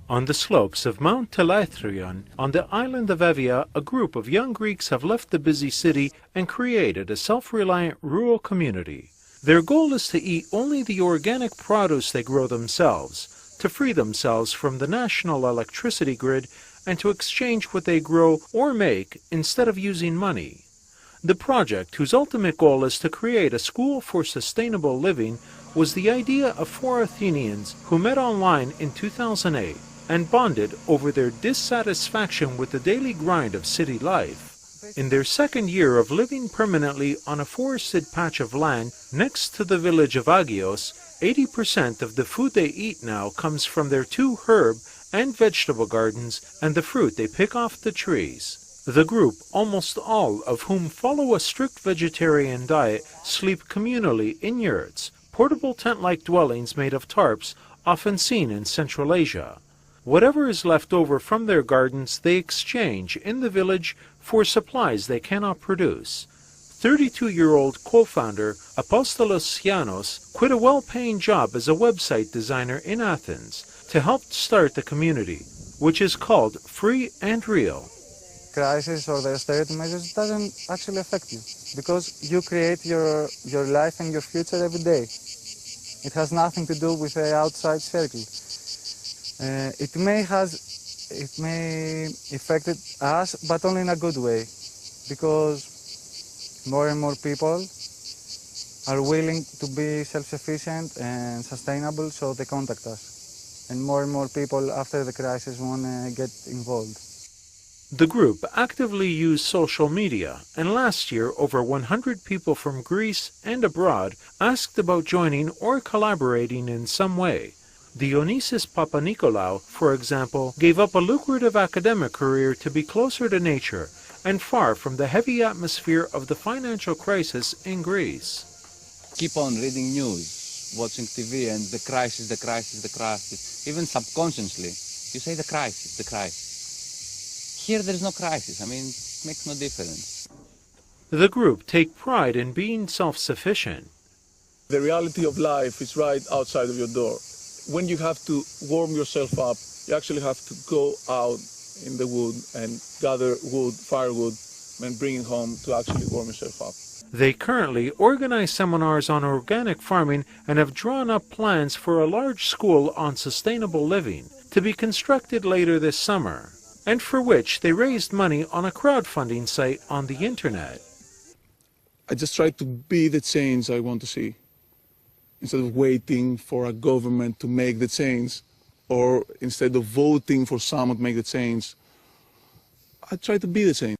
On the slopes of Mount Teleithrion, on the island of Evia, a group of young Greeks have left the busy city and created a self-reliant rural community. Their goal is to eat only the organic produce they grow themselves, to free themselves from the national electricity grid, and to exchange what they grow or make instead of using money. The project, whose ultimate goal is to create a school for sustainable living, was the idea of four Athenians who met online in 2008 and bonded over their dissatisfaction with the daily grind of city life. In their second year of living permanently on a forested patch of land next to the village of Agios, 80% of the food they eat now comes from their 2 herb and vegetable gardens and the fruit they pick off the trees. The group, almost all of whom follow a strict vegetarian diet, sleep communally in yurts, portable tent-like dwellings made of tarps, often seen in Central Asia. Whatever is left over from their gardens they exchange in the village for supplies they cannot produce. 32-year-old co-founder Apostolos Yanos quit a well-paying job as a website designer in Athens to help start the community, which is called Free and Real. Crisis or the austerity measures doesn't actually affect you because you create your life and your future every day. It has nothing to do with the outside circle. It may affect us, but only in a good way, because more and more people are willing to be self-sufficient and sustainable, so they contact us. And more people after the crisis want to get involved. The group actively used social media, and last year over 100 people from Greece and abroad asked about joining or collaborating in some way. Dionysius Papanikolaou, for example, gave up a lucrative academic career to be closer to nature and far from the heavy atmosphere of the financial crisis in Greece. Keep on reading news, watching TV, and the crisis. Even subconsciously, you say the crisis. Here there is no crisis. I mean, it makes no difference. The group take pride in being self-sufficient. The reality of life is right outside of your door. When you have to warm yourself up, you actually have to go out in the wood and gather wood, firewood, and bring it home to actually warm yourself up. They currently organize seminars on organic farming and have drawn up plans for a large school on sustainable living to be constructed later this summer, and for which they raised money on a crowdfunding site on the internet. I just try to be the change I want to see, instead of waiting for a government to make the change, or instead of voting for someone to make the change. I try to be the change.